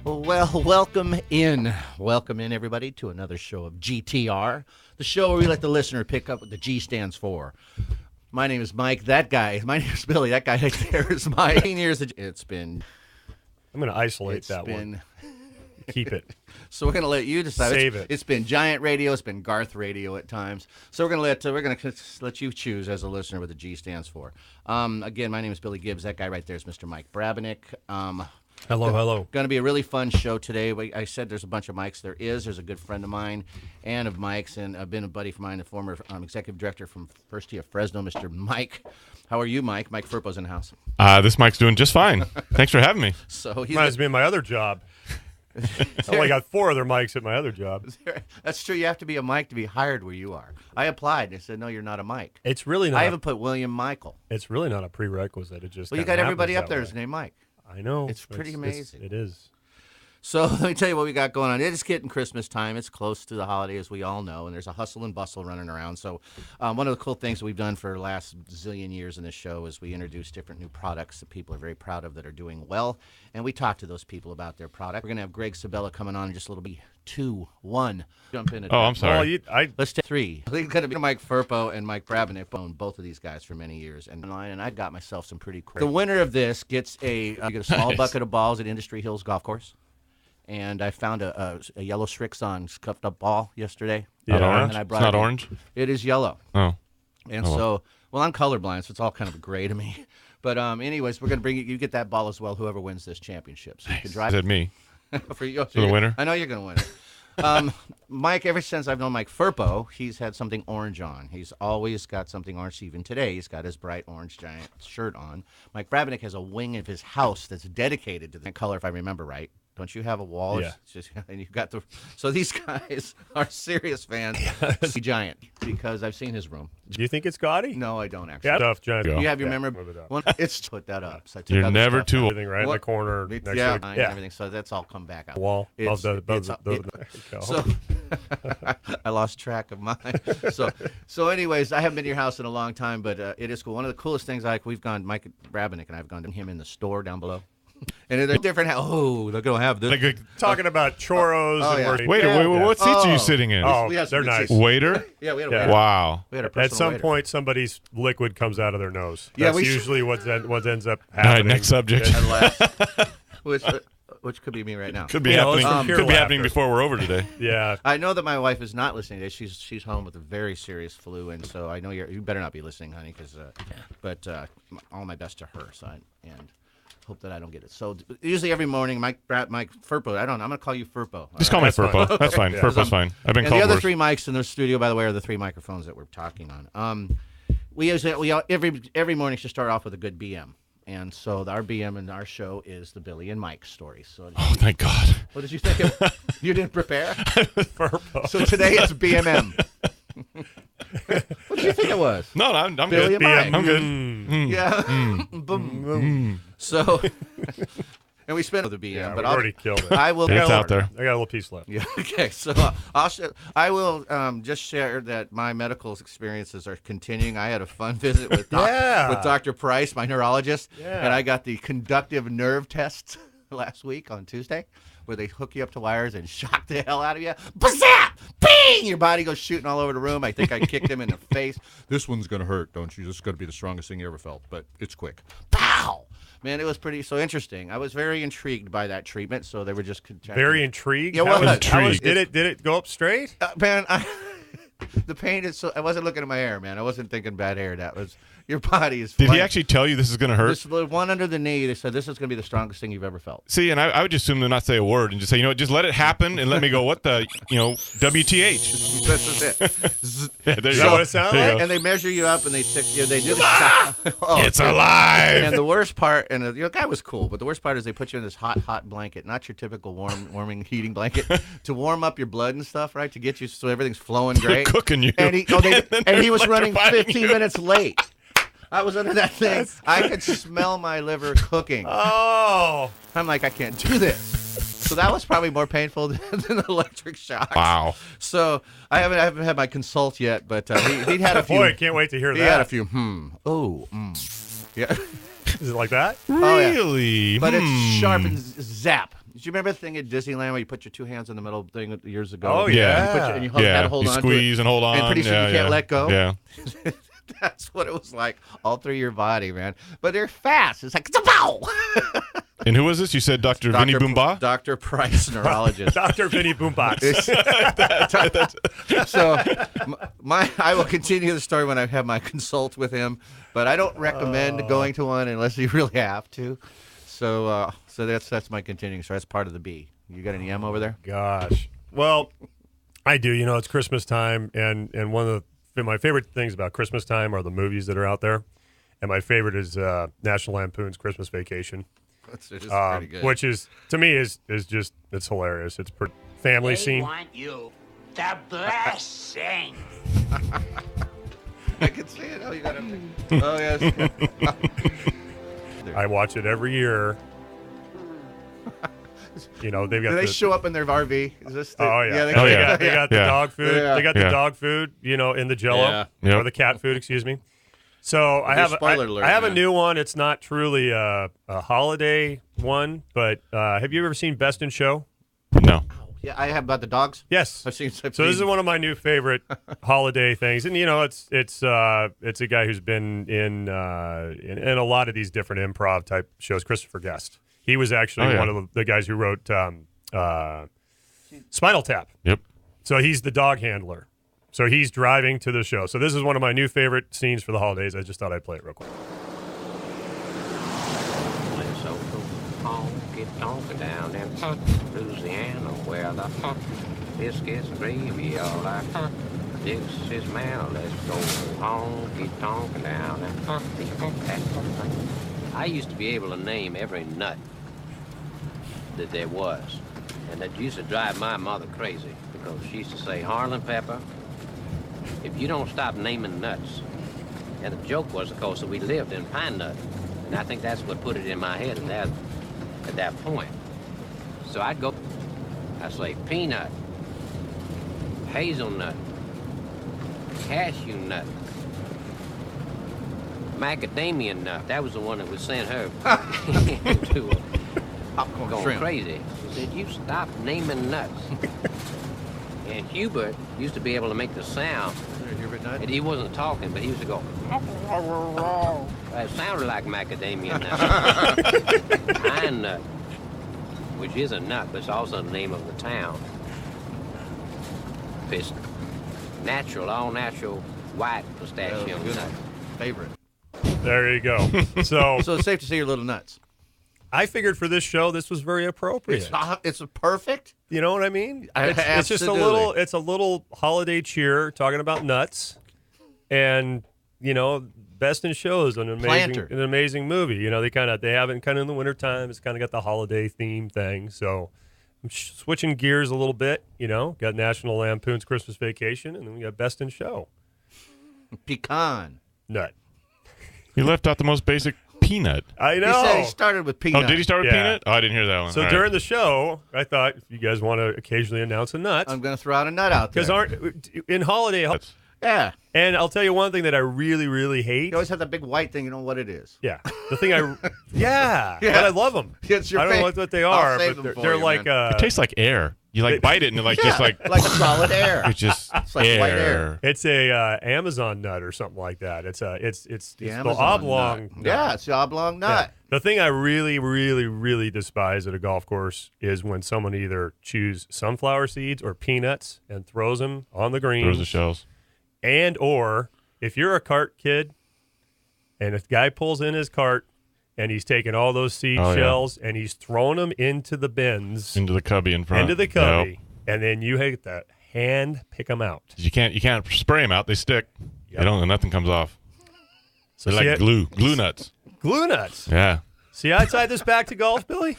Well, welcome in, everybody, to another show of GTR, the show where we let the listener pick up what the G stands for. My name is Mike. My name is Billy. That guy right there is Mike. 18 years. It's been. I'm going to isolate that one. Keep it. So we're going to let you decide. Save it. It's been Giant Radio. It's been Garth Radio at times. So we're going to let you choose as a listener what the G stands for. Again, my name is Billy Gibbs. That guy right there is Mr. Mike Brabenick. Hello. Going to be a really fun show today. I said there's a bunch of Mikes. There's a good friend of mine and of Mike's, and I've been a buddy of mine, the former executive director from First Tee of Fresno, Mr. Mike. How are you, Mike? Mike Firpo's in the house. This Mike's doing just fine. Thanks for having me. So he's reminds me of my other job. I only got 4 other mics at my other job. That's true. You have to be a Mike to be hired where you are. I applied. They said, no, you're not a Mike. It's really not. I haven't put William Michael. It's really not a prerequisite. It just. Well, you got everybody up there is is named Mike. I know. It's pretty amazing. It is. So let me tell you what we got going on. It is getting Christmas time. It's close to the holiday, as we all know, and there's a hustle and bustle running around. So one of the cool things we've done for the last zillion years in this show is we introduce different new products that people are very proud of that are doing well, and we talk to those people about their product. We're going to have Greg Sabella coming on in just a little bit. 2, 1. Jump in. I'm sorry. Let's take 3. It's going to be Mike Firpo and Mike Brabenick. I've owned both of these guys for many years, and I got myself some pretty crazy. The winner of this gets you get a small bucket of balls at Industry Hills Golf Course. And I found a yellow Strixon scuffed up ball yesterday. Yeah, orange? And I brought it's not orange? It is yellow. Oh. And so, I'm colorblind, so it's all kind of gray to me. But anyways, we're going to bring you get that ball as well, whoever wins this championship. So you can drive. Is that me? For you, the winner? I know you're going to win it. Mike, ever since I've known Mike Firpo, he's had something orange on. He's always got something orange. Even today, he's got his bright orange Giant shirt on. Mike Brabenick has a wing of his house that's dedicated to the color, if I remember right. Don't you have a wall? Yeah. And you've got so these guys are serious fans of the Giant because I've seen his room. Do you think it's gaudy? No, I don't actually. Yeah, tough Giant. You have your memory. It's put that up. So You're never too old. Everything right in the corner. Next to everything. So that's all come back out. Wall. So I lost track of mine. So anyways, I haven't been to your house in a long time, but it is cool. One of the coolest things, we've gone, Mike Brabenick and I've gone to him in the store down below. And they're different. They're going to have this. Talking about churros. Wait, what seats are you sitting in? Oh, they're nice. Waiter? Yeah, we had a waiter. Wow. We had a personal At some waiter. point, somebody's liquid comes out of their nose. Yeah, That's usually what ends up happening. All right, next subject. Which could be me right now. Could be happening before we're over today. Yeah. I know that my wife is not listening today. She's home with a very serious flu, and so I know you better not be listening, honey. But all my best to her. And hope that I don't get it. So usually every morning, Mike Firpo. I'm going to call you Firpo. Just call me Firpo. That's fine. Firpo's fine. I've been called the other worse. 3 mics in the studio, by the way, are the 3 microphones that we're talking on. We every morning should start off with a good BM. And so our BM in our show is the Billy and Mike story. So thank God. What did you think? You didn't prepare? Firpo. So today it's BMM. What did you think it was? No, I'm Billy good. and Mike. I'm good. Yeah. Boom. So, and we spent the BM, Yeah, but we already killed it. I will. It's out there. I got a little piece left. Yeah. Okay. So I will just share that my medical experiences are continuing. I had a fun visit with Dr. Price, my neurologist, and I got the conductive nerve test last week on Tuesday, where they hook you up to wires and shock the hell out of you. Bazap! Bing! Your body goes shooting all over the room. I think I kicked him in the face. This one's going to hurt, don't you? This is going to be the strongest thing you ever felt, but it's quick. Pow! Man, it was pretty interesting. I was very intrigued by that treatment, so they were just... Very intrigued? Yeah, well, intrigued. Did it go up straight? Man, the pain is so... I wasn't looking at my hair, man. I wasn't thinking bad hair. That was... Your body is... Did he actually tell you this is going to hurt? This one under the knee, they said, this is going to be the strongest thing you've ever felt. See, and I would just assume to not say a word and just say, just let it happen and let me go, what the, WTH. This is it. Yeah, there you Is go. that what it sounds like? And they measure you up and they do the It's alive. And the worst part, and the guy was cool, but the worst part is they put you in this hot blanket, not your typical warming, heating blanket, to warm up your blood and stuff, right? To get you so everything's flowing great. Cooking you. And he was running 15 minutes late. I was under that thing. I could smell my liver cooking. Oh. I'm like, I can't do this. So that was probably more painful than the electric shock. Wow. So I haven't had my consult yet, but he had a few. Boy, can't wait to hear that. He had a few. Yeah. Is it like that? Really? But it's sharp and zap. Do you remember the thing at Disneyland where you put your two hands in the middle thing years ago? Oh, yeah. And you had to hold you on squeeze to it. and hold on. And pretty soon you can't let go. Yeah. That's what it was like all through your body, man. But they're fast. It's like, pow! And who was this? You said Dr. Vinny Boomba? Dr. Price, neurologist. Dr. Vinny Boombox. So I will continue the story when I have my consult with him, but I don't recommend going to one unless you really have to. So that's my continuing story. That's part of the B. You got any M over there? Gosh. Well, I do. You know, it's Christmas time, and one of my favorite things about Christmas time are the movies that are out there. And my favorite is National Lampoon's Christmas Vacation. It's pretty good. Which is, to me, is just, it's hilarious. It's family scene. They want you to blessing. I can see it. Oh, you got it. Oh, yes. I watch it every year. You know, they've got. Do they show up in their RV? Is this yeah. They got the dog food. Yeah. They got the dog food, you know, in the Jello or the cat food. Excuse me. So I have a new one. It's not truly a holiday one, but have you ever seen Best in Show? No. Yeah, I have about the dogs. Yes, I've seen. So this is one of my new favorite holiday things, and you know, it's a guy who's been in a lot of these different improv type shows. Christopher Guest. He was actually one of the guys who wrote Spinal Tap. Yep. So he's the dog handler. So he's driving to the show. So this is one of my new favorite scenes for the holidays. I just thought I'd play it real quick. Let's go honky tonk down in Louisiana where the biscuits and gravy all like this is man. Let's go honky tonk down in I used to be able to name every nut that there was. And that used to drive my mother crazy because she used to say, Harlan Pepper, if you don't stop naming nuts. And the joke was, of course, that we lived in Pine Nut. And I think that's what put it in my head at that point. So I'd say peanut, hazelnut, cashew nut, macadamia nut. That was the one that would send her to going crazy. She said, you stop naming nuts. And Hubert used to be able to make the sound. And he wasn't talking, but he used to go. It sounded like macadamia nut. Pine nut, which is a nut, but it's also the name of the town. It's natural, all natural, white pistachio nut. Favorite. There you go. So it's safe to say you're little nuts. I figured for this show, this was very appropriate. It's a perfect. You know what I mean? It's just a little holiday cheer talking about nuts, and you know, Best in Show is an amazing movie. You know, they have it kind of in the wintertime. It's kind of got the holiday theme thing. So I'm switching gears a little bit. You know, got National Lampoon's Christmas Vacation, and then we got Best in Show. Pecan nut. You left out the most basic. Peanut. I know. He said he started with peanut. Oh, did he start with peanut? Oh, I didn't hear that one. So during the show, I thought if you guys want to occasionally announce a nut, I'm going to throw out a nut out there. Because in holiday, yeah. And I'll tell you one thing that I really, really hate. You always have that big white thing. You know what it is. Yeah, the thing yeah. But I love them. It's your I don't know what they are, but they're like it tastes like air. You bite it and it just like solid air. It's just like air. white air. It's a Amazon nut or something like that. It's the Amazon oblong nut. nut. Yeah, it's the oblong nut. Yeah. The thing I really, really, really despise at a golf course is when someone either chews sunflower seeds or peanuts and throws them on the greens. Throws the shells. And or if you're a cart kid and a guy pulls in his cart and he's taking all those seed shells and he's throwing them into the bins. Into the cubby in front. Into the cubby. Yep. And then you hate that hand pick them out. You can't spray them out. They stick. Yep. They don't, and nothing comes off. So they're like glue nuts. Glue nuts. Yeah. See, I tied this back to golf, Billy?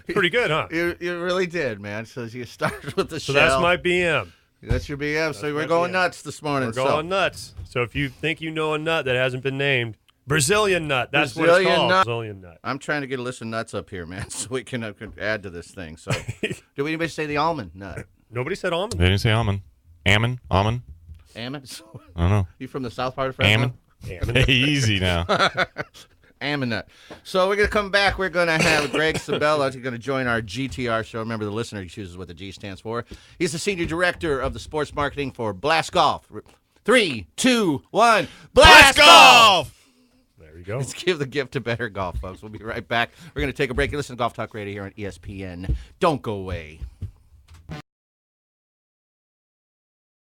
Pretty good, huh? You really did, man. So you started with the shell. So that's my BM. That's your BM. So we're going nuts this morning. We're going nuts. So if you think you know a nut that hasn't been named, Brazilian nut. That's what it's called. Brazilian nut. I'm trying to get a list of nuts up here, man, so we can add to this thing. So, did anybody say the almond nut? Nobody said almond. They didn't say almond. Almond? Almond? I don't know. You from the south part of France? Hey, easy now. Aminut. So we're going to come back. We're going to have Greg Sabella. He's going to join our GTR show. Remember, the listener chooses what the G stands for. He's the senior director of the sports marketing for Blast Golf. 3, 2, 1. Blast Golf! There you go. Let's give the gift to better golf, folks. We'll be right back. We're going to take a break. You listen to Golf Talk Radio here on ESPN. Don't go away.